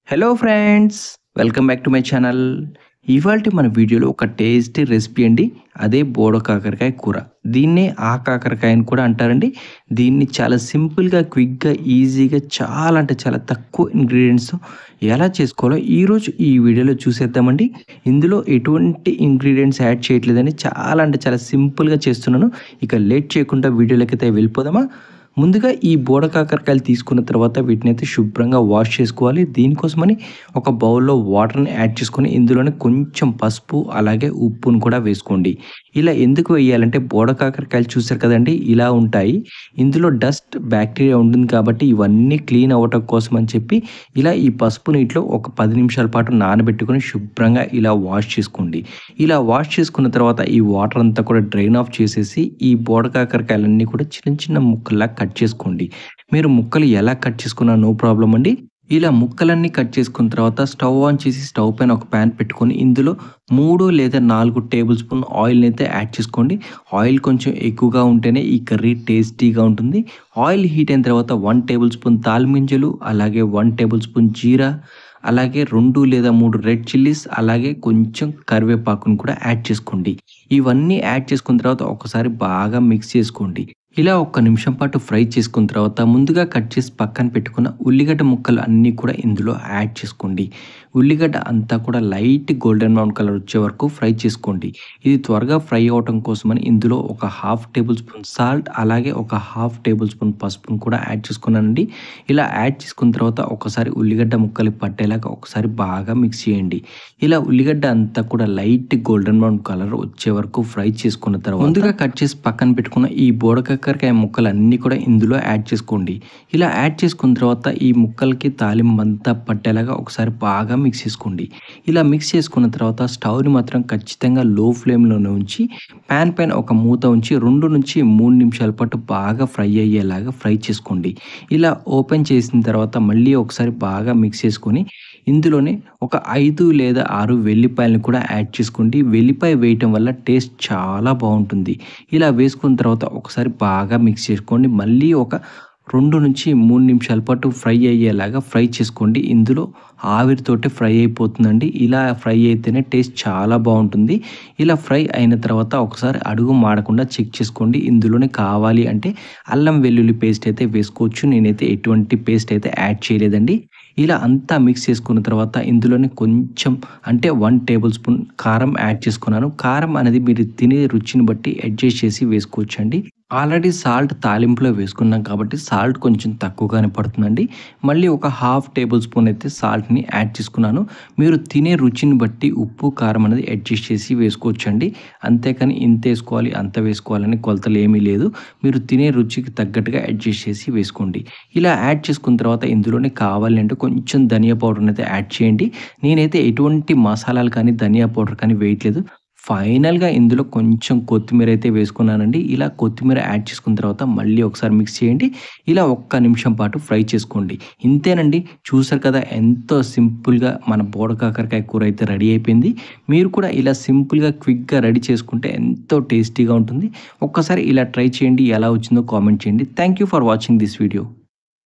Hello friends, welcome back to my channel. ఇవాల్టి మన వీడియోలో ఒక టేస్టీ రెసిపీ అండి. అదే బోడ కాకరకాయ కూర. దీన్నే ఆ కాకరకాయ అని కూడా అంటారండి. దీన్ని చాలా సింపుల్గా, క్విక్గా, ఈజీగా, చాలా అంటే చాలా తక్కువ ఇంగ్రీడియంట్స్ ఎలా చేసుకోవాలో ఈరోజు ఈ వీడియోలో చూసేద్దామండి. ఇందులో ఎటువంటి ఇంగ్రీడియంట్స్ యాడ్ చేయట్లేదని చాలా అంటే చాలా సింపుల్గా చేస్తున్నాను. ఇక లేట్ చేయకుండా వీడియోలకైతే వెళ్ళిపోదామా. ముందుగా ఈ బోడ కాకరకాయలు తీసుకున్న తర్వాత వీటిని అయితే శుభ్రంగా వాష్ చేసుకోవాలి. దీనికోసమని ఒక బౌల్లో వాటర్ని యాడ్ చేసుకొని ఇందులోనే కొంచెం పసుపు అలాగే ఉప్పును కూడా వేసుకోండి. ఇలా ఎందుకు వేయాలంటే బోడ కాకరకాయలు చూసారు కదండి, ఇలా ఉంటాయి. ఇందులో డస్ట్ బ్యాక్టీరియా ఉంటుంది కాబట్టి ఇవన్నీ క్లీన్ అవ్వటం కోసం అని చెప్పి ఇలా ఈ పసుపు నీటిలో ఒక 10 నిమిషాల పాటు నానబెట్టుకొని శుభ్రంగా ఇలా వాష్ చేసుకోండి. ఇలా వాష్ చేసుకున్న తర్వాత ఈ వాటర్ అంతా కూడా డ్రైన్ ఆఫ్ చేసేసి ఈ బోడ కాకరకాయలన్నీ కూడా చిన్న చిన్న ముక్కల్లా కట్ చేసుకోండి. మీరు ముక్కలు ఎలా కట్ చేసుకున్నా నో ప్రాబ్లం అండి. ఇలా ముక్కలన్నీ కట్ చేసుకున్న తర్వాత స్టవ్ ఆన్ చేసి స్టవ్ పైన ఒక ప్యాన్ పెట్టుకొని ఇందులో 3 లేదా 4 టేబుల్ స్పూన్ ఆయిల్ని అయితే యాడ్ చేసుకోండి. ఆయిల్ కొంచెం ఎక్కువగా ఉంటేనే ఈ కర్రీ టేస్టీగా ఉంటుంది. ఆయిల్ హీట్ అయిన తర్వాత 1 టేబుల్ స్పూన్ తాలిమింజలు, అలాగే 1 టేబుల్ స్పూన్ జీరా, అలాగే 2 లేదా 3 రెడ్ చిల్లీస్, అలాగే కొంచెం కరివేపాకును కూడా యాడ్ చేసుకోండి. ఇవన్నీ యాడ్ చేసుకున్న తర్వాత ఒకసారి బాగా మిక్స్ చేసుకోండి. ఇలా ఒక్క నిమిషం పాటు ఫ్రై చేసుకున్న తర్వాత ముందుగా కట్ చేసి పక్కన పెట్టుకున్న ఉల్లిగడ్డ ముక్కలు అన్నీ కూడా ఇందులో యాడ్ చేసుకోండి. ఉల్లిగడ్డ అంతా కూడా లైట్ గోల్డెన్ బ్రౌన్ కలర్ వచ్చే వరకు ఫ్రై చేసుకోండి. ఇది త్వరగా ఫ్రై అవటం కోసమని ఇందులో ఒక హాఫ్ టేబుల్ స్పూన్ సాల్ట్, అలాగే ఒక హాఫ్ టేబుల్ స్పూన్ పసుపును కూడా యాడ్ చేసుకున్నానండి. ఇలా యాడ్ చేసుకున్న తర్వాత ఒకసారి ఉల్లిగడ్డ ముక్కలు పట్టేలాగా ఒకసారి బాగా మిక్స్ చేయండి. ఇలా ఉల్లిగడ్డ అంతా కూడా లైట్ గోల్డెన్ బ్రౌన్ కలర్ వచ్చే వరకు ఫ్రై చేసుకున్న తర్వాత ముందుగా కట్ చేసి పక్కన పెట్టుకున్న ఈ బోడకాకరకాయ ముక్కలు అన్నీ కూడా ఇందులో యాడ్ చేసుకోండి. ఇలా యాడ్ చేసుకున్న తర్వాత ఈ ముక్కలకి తాలింపు అంతా పట్టేలాగా ఒకసారి బాగా మిక్స్ చేసుకోండి. ఇలా మిక్స్ చేసుకున్న తర్వాత స్టవ్ని మాత్రం ఖచ్చితంగా లో ఫ్లేమ్లోనే ఉంచి ప్యాన్ పైన ఒక మూత ఉంచి 2 నుంచి 3 నిమిషాల పాటు బాగా ఫ్రై అయ్యేలాగా ఫ్రై చేసుకోండి. ఇలా ఓపెన్ చేసిన తర్వాత మళ్ళీ ఒకసారి బాగా మిక్స్ చేసుకొని ఇందులోనే ఒక 5 లేదా 6 వెల్లిపాయలను కూడా యాడ్ చేసుకోండి. వెల్లిపాయ వేయటం వల్ల టేస్ట్ చాలా బాగుంటుంది. ఇలా వేసుకున్న తర్వాత ఒకసారి బాగా మిక్స్ చేసుకోండి. మళ్ళీ ఒక 2 నుంచి 3 నిమిషాల పాటు ఫ్రై అయ్యేలాగా ఫ్రై చేసుకోండి. ఇందులో ఆవిరితోటి ఫ్రై అయిపోతుందండి. ఇలా ఫ్రై అయితేనే టేస్ట్ చాలా బాగుంటుంది. ఇలా ఫ్రై అయిన తర్వాత ఒకసారి అడుగు మాడకుండా చెక్ చేసుకోండి. ఇందులోనే కావాలి అంటే అల్లం వెల్లుల్లి పేస్ట్ అయితే వేసుకోవచ్చు. నేనైతే ఎటువంటి పేస్ట్ అయితే యాడ్ చేయలేదండి. ఇలా అంతా మిక్స్ చేసుకున్న తర్వాత ఇందులోనే కొంచెం అంటే 1 టేబుల్ స్పూన్ కారం యాడ్ చేసుకున్నాను. కారం అనేది మీరు తినే రుచిని బట్టి అడ్జస్ట్ చేసి వేసుకోవచ్చండి. ఆల్రెడీ సాల్ట్ తాలింపులో వేసుకున్నాం కాబట్టి సాల్ట్ కొంచెం తక్కువగానే పడుతుందండి. మళ్ళీ ఒక హాఫ్ టేబుల్ స్పూన్ అయితే సాల్ట్ని యాడ్ చేసుకున్నాను. మీరు తినే రుచిని బట్టి ఉప్పు కారం అనేది అడ్జస్ట్ చేసి వేసుకోవచ్చండి. అంతేకాని ఇంత వేసుకోవాలి అంత వేసుకోవాలని కొలతలు ఏమీ లేదు. మీరు తినే రుచికి తగ్గట్టుగా అడ్జస్ట్ చేసి వేసుకోండి. ఇలా యాడ్ చేసుకున్న తర్వాత ఇందులోనే కావాలి అంటే కొంచెం ధనియా పౌడర్ని అయితే యాడ్ చేయండి. నేనైతే ఎటువంటి మసాలాలు కానీ ధనియా పౌడర్ కానీ వేయట్లేదు. ఫైనల్గా ఇందులో కొంచెం కొత్తిమీర అయితే వేసుకున్నానండి. ఇలా కొత్తిమీర యాడ్ చేసుకున్న తర్వాత మళ్ళీ ఒకసారి మిక్స్ చేయండి. ఇలా ఒక్క నిమిషం పాటు ఫ్రై చేసుకోండి. ఇంతేనండి, చూసారు కదా ఎంతో సింపుల్గా మన బోడ కాకరకాయ కూర అయితే రెడీ అయిపోయింది. మీరు కూడా ఇలా సింపుల్గా క్విక్గా రెడీ చేసుకుంటే ఎంతో టేస్టీగా ఉంటుంది. ఒక్కసారి ఇలా ట్రై చేయండి. ఎలా వచ్చిందో కామెంట్ చేయండి. Thank you for watching this video.